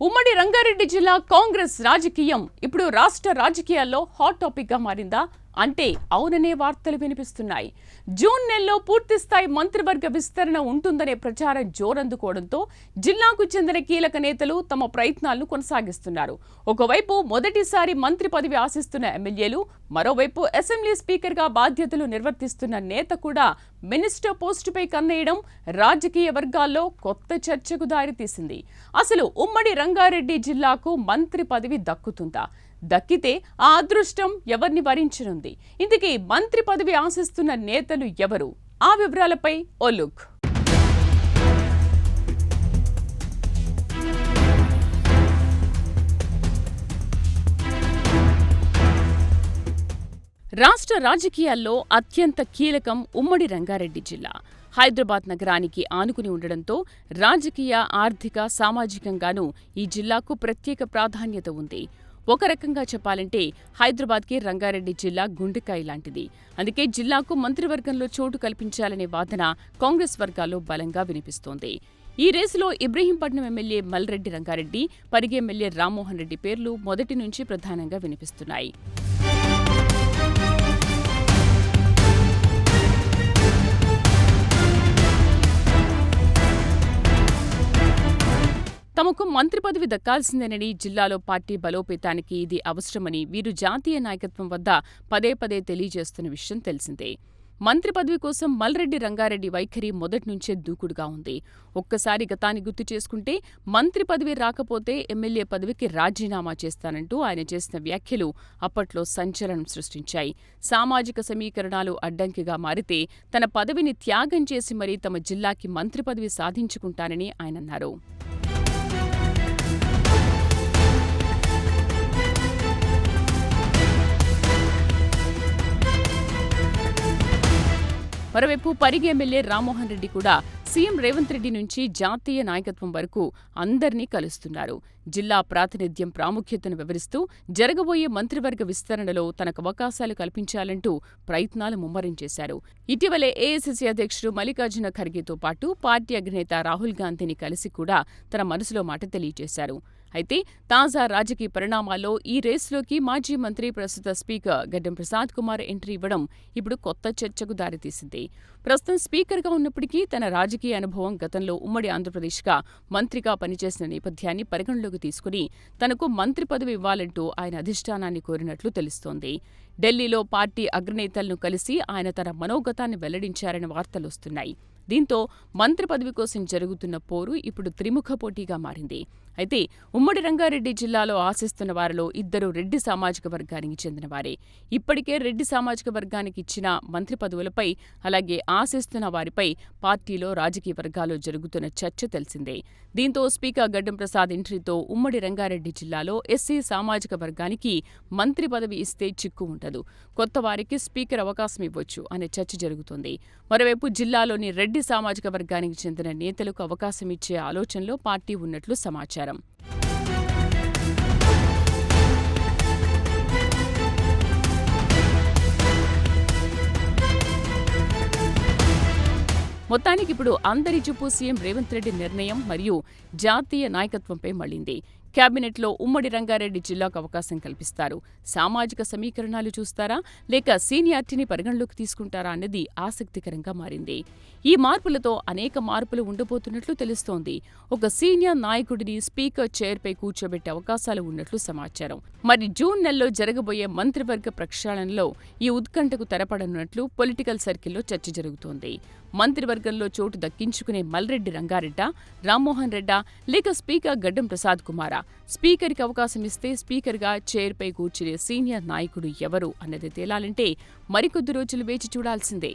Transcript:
ఉమ్మడి రంగారెడ్డి జిల్లా కాంగ్రెస్ రాజకీయం ఇప్పుడు రాష్ట్ర రాజకీయాల్లో హాట్ టాపిక్ గా మారిందా అంటే అవుననే వార్తలు వినిపిస్తున్నాయి. జూన్ నెలలో పూర్తిస్థాయి మంత్రివర్గ విస్తరణ ఉంటుందనే ప్రచారం జోరందుకోవడంతో జిల్లాకు చెందిన కీలక నేతలు తమ ప్రయత్నాలను కొనసాగిస్తున్నారు. ఒకవైపు మొదటిసారి మంత్రి పదవి ఆశిస్తున్న ఎమ్మెల్యేలు, మరోవైపు అసెంబ్లీ స్పీకర్ గా బాధ్యతలు నిర్వర్తిస్తున్న నేత కూడా మినిస్టర్ పోస్టుపై కన్నేయడం రాజకీయ వర్గాల్లో కొత్త చర్చకు దారితీసింది. అసలు ఉమ్మడి రంగారెడ్డి జిల్లాకు మంత్రి పదవి దక్కుతుందా? దక్కితే ఆ అదృష్టం ఎవరిని వరించనుంది? ఇందుకే మంత్రి పదవి ఆశిస్తున్న నేతలు ఎవరు? ఆ వివరాలపై ఓ లుక్. రాష్ట్ర రాజకీయాల్లో అత్యంత కీలకం ఉమ్మడి రంగారెడ్డి జిల్లా. హైదరాబాద్ నగరానికి ఆనుకుని ఉండడంతో రాజకీయ, ఆర్థిక, సామాజికంగానూ ఈ జిల్లాకు ప్రత్యేక ప్రాధాన్యత ఉంది. ఒక రకంగా చెప్పాలంటే హైదరాబాద్కి రంగారెడ్డి జిల్లా గుండెకాయ లాంటిది. అందుకే జిల్లాకు మంత్రివర్గంలో చోటు కల్పించాలనే వాదన కాంగ్రెస్ వర్గాల్లో బలంగా వినిపిస్తోంది. ఈ రేసులో ఇబ్రహీంపట్నం ఎమ్మెల్యే మల్రెడ్డి రంగారెడ్డి, పరిగి ఎమ్మెల్యే రామ్మోహన్ రెడ్డి పేర్లు మొదటి నుంచి ప్రధానంగా వినిపిస్తున్నాయి. తమకు మంత్రి పదవి దక్కాల్సిందేనని, జిల్లాలో పార్టీ బలోపేతానికి ఇది అవసరమని వీరు జాతీయ నాయకత్వం వద్ద పదే పదే తెలియజేస్తున్న విషయం తెలిసిందే. మంత్రి పదవి కోసం మల్రెడ్డి రంగారెడ్డి వైఖరి మొదట్నుంచే దూకుడుగా ఉంది. ఒక్కసారి గతాన్ని గుర్తు చేసుకుంటే మంత్రి పదవి రాకపోతే ఎమ్మెల్యే పదవికి రాజీనామా చేస్తానంటూ ఆయన చేసిన వ్యాఖ్యలు అప్పట్లో సంచలనం సృష్టించాయి. సామాజిక సమీకరణాలు అడ్డంకిగా మారితే తన పదవిని త్యాగం చేసి మరీ తమ జిల్లాకి మంత్రి పదవి సాధించుకుంటానని ఆయన అన్నారు. మరోవైపు పరిగి ఎమ్మెల్యే రామ్మోహన్ రెడ్డి కూడా సీఎం రేవంత్ రెడ్డి నుంచి జాతీయ నాయకత్వం వరకు అందర్నీ కలుస్తున్నారు. జిల్లా ప్రాతినిధ్యం ప్రాముఖ్యతను వివరిస్తూ జరగబోయే మంత్రివర్గ విస్తరణలో తనకు అవకాశాలు కల్పించాలంటూ ప్రయత్నాలు ముమ్మరం చేశారు. ఇటీవలే ఏఐసీసీ అధ్యక్షుడు మల్లికార్జున ఖర్గేతో పాటు పార్టీ అధినేత రాహుల్ గాంధీని కలిసి కూడా తన మనసులో మాట తెలియజేశారు. అయితే తాజా రాజకీయ పరిణామాల్లో ఈ రేసులోకి మాజీ మంత్రి, ప్రస్తుత స్పీకర్ గడ్డం ప్రసాద్ కుమార్ ఎంట్రీ ఇవ్వడం ఇప్పుడు కొత్త చర్చకు దారితీసింది. ప్రస్తుతం స్పీకర్గా ఉన్నప్పటికీ తన రాజకీయ అనుభవం, గతంలో ఉమ్మడి ఆంధ్రప్రదేశ్గా మంత్రిగా పనిచేసిన నేపథ్యాన్ని పరిగణలోకి తీసుకుని తనకు మంత్రి పదవి ఇవ్వాలంటూ ఆయన అధిష్టానాన్ని కోరినట్లు తెలుస్తోంది. ఢిల్లీలో పార్టీ అగ్రనేతలను కలిసి ఆయన తన మనోగతాన్ని వెల్లడించారని వార్తలొస్తున్నాయి. దీంతో మంత్రి పదవి కోసం జరుగుతున్న పోరు ఇప్పుడు త్రిముఖ పోటీగా మారింది. అయితే ఉమ్మడి రంగారెడ్డి జిల్లాలో ఆశిస్తున్న వారిలో ఇద్దరు రెడ్డి సామాజిక వర్గానికి చెందినవారే. ఇప్పటికే రెడ్డి సామాజిక వర్గానికి ఇచ్చిన మంత్రి పదవులపై, అలాగే ఆశిస్తున్న వారిపై పార్టీలో, రాజకీయ వర్గాల్లో జరుగుతున్న చర్చ తెలిసిందే. దీంతో స్పీకర్ గడ్డం ప్రసాద్ ఎంట్రీతో ఉమ్మడి రంగారెడ్డి జిల్లాలో ఎస్సీ సామాజిక వర్గానికి మంత్రి పదవి ఇస్తే చిక్కు ఉండదు, కొత్త వారికి స్పీకర్ అవకాశం ఇవ్వొచ్చు అనే చర్చ జరుగుతోంది. మరోవైపు జిల్లాలోని రెడ్డి సామాజిక వర్గానికి చెందిన నేతలకు అవకాశం ఇచ్చే ఆలోచనలో పార్టీ ఉన్నట్లు సమాచారం. మొత్తానికి ఇప్పుడు అందరి చూపు సీఎం రేవంత్ రెడ్డి నిర్ణయం మరియు జాతీయ నాయకత్వంపై మళ్లింది. కేబినెట్లో ఉమ్మడి రంగారెడ్డి జిల్లాకు అవకాశం కల్పిస్తారు, సామాజిక సమీకరణాలు చూస్తారా, లేక సీనియారిటీని పరిగణలోకి తీసుకుంటారా అన్నది ఆసక్తికరంగా మారింది. ఈ మార్పులతో అనేక మార్పులు ఉండబోతున్నట్లు తెలుస్తోంది. ఒక సీనియర్ నాయకుడిని స్పీకర్ చైర్పై కూర్చోబెట్టే అవకాశాలు ఉన్నట్లు సమాచారం. మరి జూన్ నెలలో జరగబోయే మంత్రివర్గ ప్రక్షాళనలో ఈ ఉత్కంఠకు తెరపడనున్నట్లు పొలిటికల్ సర్కిల్లో చర్చ జరుగుతోంది. మంత్రివర్గంలో చోటు దక్కించుకునే మల్రెడ్డి రంగారెడ్డా, రామ్మోహన్ రెడ్డా, లేక స్పీకర్ గడ్డం ప్రసాద్ కుమారా? స్పీకర్కి అవకాశం ఇస్తే స్పీకర్గా చైర్పై కూర్చునే సీనియర్ నాయకుడు ఎవరు అన్నది తేలాలంటే మరికొద్ది రోజులు వేచి చూడాల్సిందే.